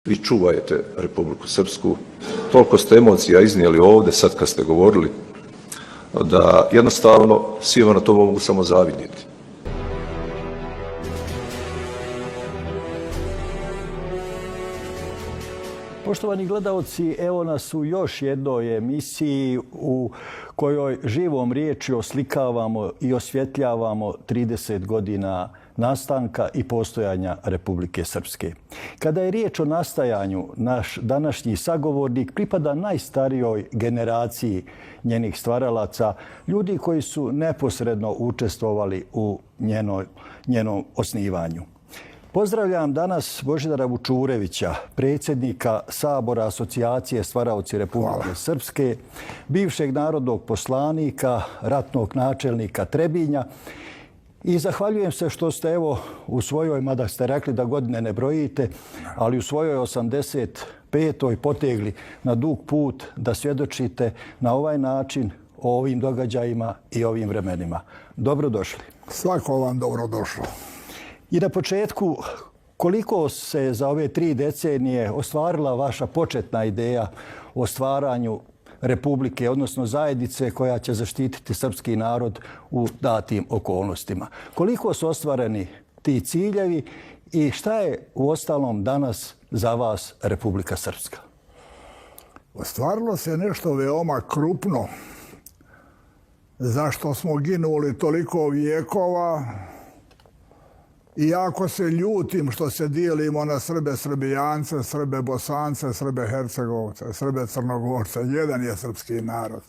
Vi čuvajte Republiku Srpsku. Toliko ste emocija iznijeli ovdje sad kad ste govorili da jednostavno svima na to mogu samo zavidjeti. Poštovani gledalci, evo nas u još jednoj emisiji u kojoj živom riječju oslikavamo i osvjetljavamo 30 godina nastanka i postojanja Republike Srpske. Kada je riječ o nastajanju, naš današnji sagovornik pripada najstarijoj generaciji njenih stvaralaca, ljudi koji su neposredno učestvovali u njenom osnivanju. Pozdravljam danas Božidara Vučurevića, predsjednika Sabora Asocijacije stvaraoci Republike Srpske, bivšeg narodnog poslanika, ratnog načelnika Trebinja. I zahvaljujem se što ste evo u svojoj, mada ste rekli da godine ne brojite, ali u svojoj 85. potegli na dug put da svjedočite na ovaj način o ovim događajima i ovim vremenima. Dobrodošli. Svako vam dobrodošlo. I na početku, koliko se za ove 3 decenije ostvarila vaša početna ideja o stvaranju republike, odnosno zajednice koja će zaštititi srpski narod u datim okolnostima? Koliko su ostvareni ti ciljevi i šta je uostalom danas za vas Republika Srpska? Ostvarilo se nešto veoma krupno, zašto smo ginuli toliko vijekova. Iako se ljutim što se dijelimo na Srbe Srbijance, Srbe Bosance, Srbe Hercegovce, Srbe Crnogorce, jedan je srpski narod.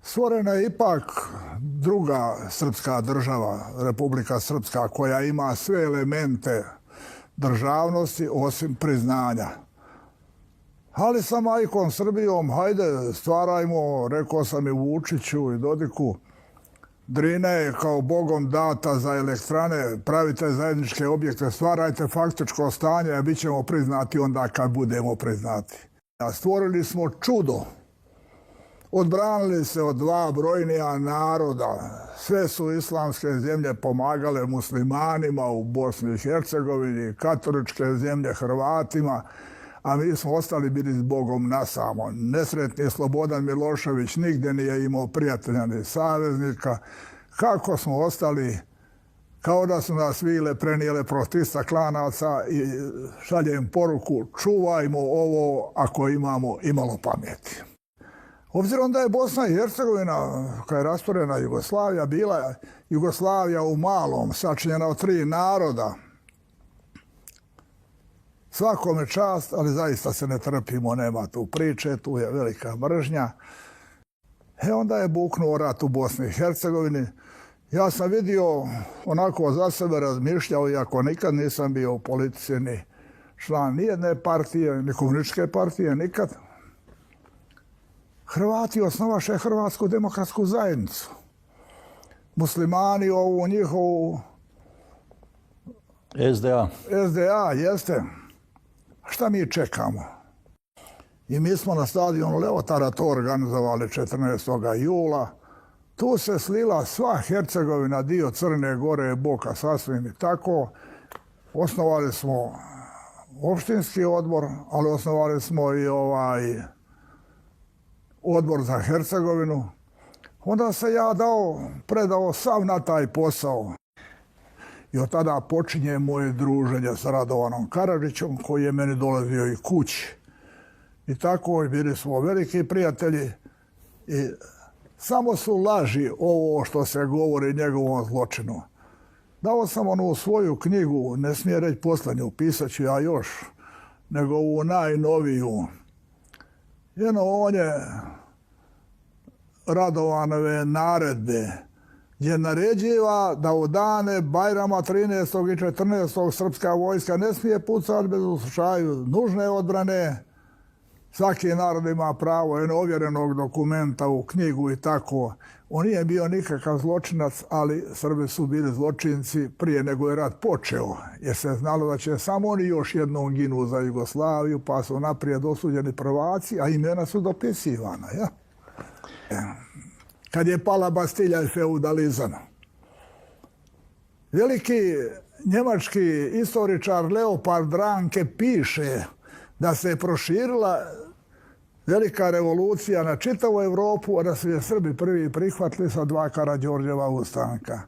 Stvorena je ipak druga srpska država, Republika Srpska, koja ima sve elemente državnosti osim priznanja. Ali sa majkom Srbijom, hajde, stvarajmo, rekao sam i Vučiću i Dodiku, Drina je kao Bogom data za elektrane, pravite zajedničke objekte, stvarajte faktičko stanje, a bit ćemo priznati onda kad budemo priznati. Stvorili smo čudo. Odbranili se od 2 brojnija naroda. Sve su islamske zemlje pomagale muslimanima u Bosni i Hercegovini, katoličke zemlje Hrvatima, a mi smo ostali bili s Bogom nasamo. Nesretni Slobodan Milošević nigdje nije imao prijatelja ni saveznika. Kako smo ostali, kao da su nas vile prenijele protista klanaca i šaljem poruku, čuvajmo ovo ako imamo imalo pameti. Obzirom da je Bosna i Hercegovina, kada je rasturena Jugoslavija, bila Jugoslavija u malom, sačinjena od 3 naroda, svakome čast, ali zaista se ne trpimo, nema tu priče, tu je velika mržnja. Onda je buknuo rat u Bosni i Hercegovini. Ja sam vidio, onako za sebe razmišljao, iako nikad nisam bio u politici ni član nijedne partije, ni komunističke partije, nikad. Hrvati osnovaše Hrvatsku demokratsku zajednicu. Muslimani ovu njihovu SDA, jeste. Šta mi čekamo? I mi smo na stadionu Leotara to organizovali 14. jula. Tu se slila sva Hercegovina, dio Crne Gore, Boka, sasvim i tako. Osnovali smo opštinski odbor, ali osnovali smo i odbor za Hercegovinu. Onda se ja predao sav na taj posao. I od tada počinje moje druženje sa Radovanom Karadžićom, koji je meni dolazio i kući. I tako bili smo veliki prijatelji. I samo su laži ovo što se govori njegovom zločinu. Dao sam onu svoju knjigu, ne smije reći poslednju, pisat ću ja još, nego ovu najnoviju. On je Radovanove naredbe, gdje naređiva da u dane Bajrama 13. i 14. srpska vojska ne smije pucati bez u slučaju nužne odbrane. Svaki narod ima pravo ovjerenog dokumenta u knjigu i tako. On nije bio nikakav zločinac, ali Srbi su bili zločinci prije nego je rat počeo. Jer se znalo da će samo oni još jednom ginu za Jugoslaviju, pa su naprijed osuđeni prvaci, a imena su dopisivana. Ja? Kad je pala Bastilja i feudalizam, Veliki njemački istoričar Leopold Ranke piše da se proširila velika revolucija na čitavu Evropu, a da su je Srbi prvi prihvatili sa 2 Karađorđeva ustanka.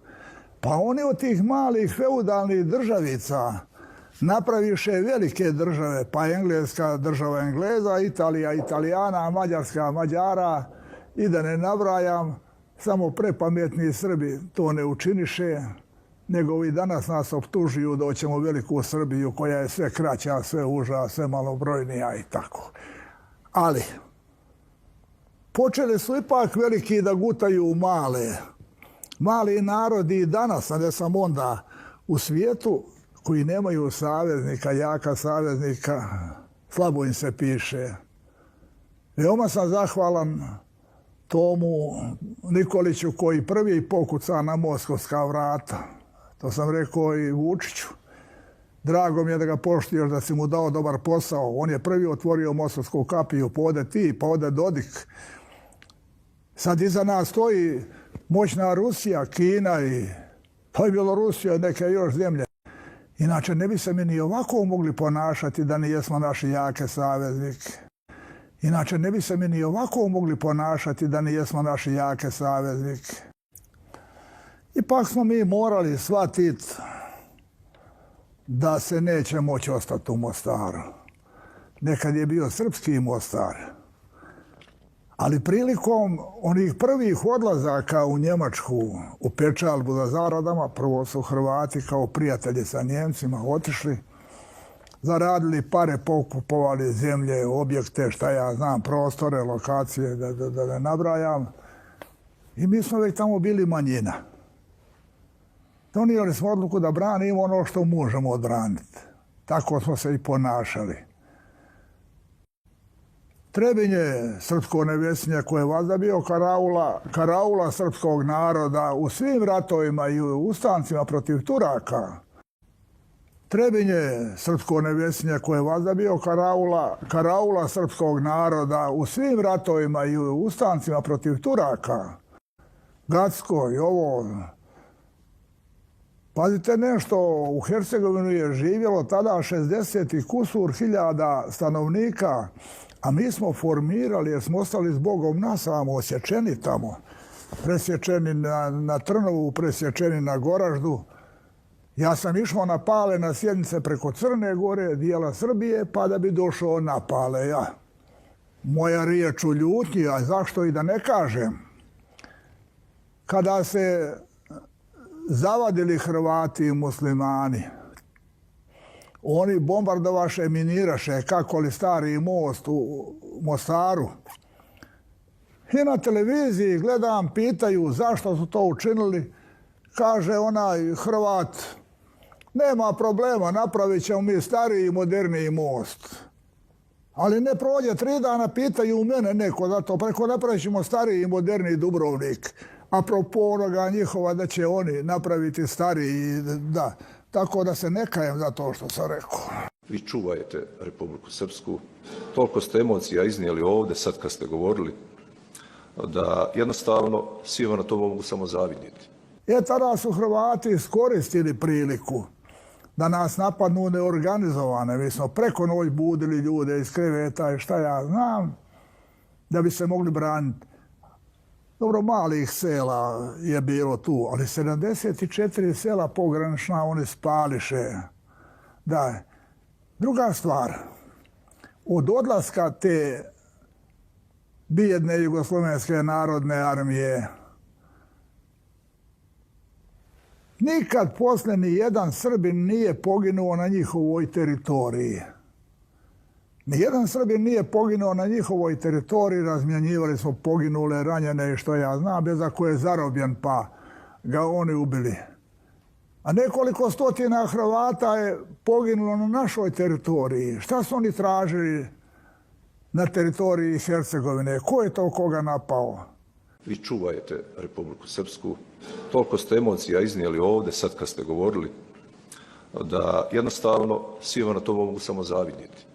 Pa oni od tih malih feudalnih državica napraviše velike države, pa Engleska država Engleza, Italija Italijana, Mađarska Mađara, i da ne nabrajam, samo prepametni Srbi to ne učiniše, nego i danas nas optužuju da hoćemo veliku Srbiju koja je sve kraća, sve uža, sve malobrojnija i tako. Ali počeli su ipak veliki da gutaju male. Mali narodi i danas, a ne samo onda, u svijetu koji nemaju saveznika, jaka saveznika, slabo im se piše. Veoma sam zahvalan Tomu Nikoliću koji prvi pokuca na moskovska vrata. To sam rekao i Vučiću. Drago mi je da ga poštuješ, da si mu dao dobar posao. On je prvi otvorio moskovsku kapiju, pa ode ti, pa ode Dodik. Sad iza nas stoji moćna Rusija, Kina i pa i Bjelorusija i neke još zemlje. Inače, ne bi se mi ni ovako mogli ponašati da nijesmo naši jake saveznike. Inače, ne bi se mi ni ovako mogli ponašati da nijesmo naši jake saveznike. Ipak smo mi morali shvatiti da se neće moći ostati u Mostaru. Nekad je bio srpski Mostar. Ali prilikom onih prvih odlazaka u Njemačku, u pečalbu za zaradama, prvo su Hrvati kao prijatelji sa Njemcima otišli, zaradili pare, pokupovali zemlje, objekte, šta ja znam, prostore, lokacije, da ne nabrajam. I mi smo već tamo bili manjina. Donijeli smo odluku da branimo ono što možemo odbraniti. Tako smo se i ponašali. Trebinje, srpsko nevjesinje koje je vazda bio karaula srpskog naroda u svim ratovima i ustancima protiv Turaka. Trebinje, srpsko nevjesinje koje je vazda bio karaula srpskog naroda u svim ratovima i ustancima protiv Turaka. Gacko i ovo. Pazite nešto, u Hercegovini je živjelo tada 60 i kusur hiljada stanovnika, a mi smo formirali jer smo ostali s Bogom nasamo, osječeni tamo. Presječeni na Trnovu, presječeni na Goraždu. Ja sam išao na Pale na sjednice preko Crne Gore, dijela Srbije, pa da bi došao na Pale ja. Moja riječ u ljutnji, a zašto i da ne kažem. Kada se zavadili Hrvati i muslimani, oni bombardovaše, miniraše, kako li stari most u Mostaru. I na televiziji gledam, pitaju zašto su to učinili. Kaže onaj Hrvat, nema problema, napravit ćemo mi stariji i moderniji most. Ali ne prođe 3 dana, pitaju mene neko za to, preko napravit ćemo stariji i moderniji Dubrovnik. Apropo onoga njihova da će oni napraviti stariji, da. Tako da se ne kajem za to što sam rekao. Vi čuvajte Republiku Srpsku. Toliko ste emocija iznijeli ovdje, sad kad ste govorili, da jednostavno svima na to mogu samo zavidjeti. Tada su Hrvati iskoristili priliku da nas napadnu neorganizovane. Mi smo preko noć budili ljude iz kreveta i šta ja znam, da bi se mogli braniti. Dobro, malih sela je bilo tu, ali 74 sela pogranična oni spališe. Da. Druga stvar, od odlaska te bijedne Jugoslovenske narodne armije nikad posle ni jedan Srbin nije poginuo na njihovoj teritoriji. Nijedan Srbin nije poginuo na njihovoj teritoriji, razmjenjivali smo poginule, ranjene i što ja znam, bez ako je zarobljen pa ga oni ubili. A nekoliko stotina Hrvata je poginulo na našoj teritoriji. Šta su oni tražili na teritoriji Hercegovine? Ko je to koga napao? Vi čuvajte Republiku Srpsku. Toliko ste emocija iznijeli ovdje, sad kad ste govorili, da jednostavno svima na to mogu samo zavidjeti.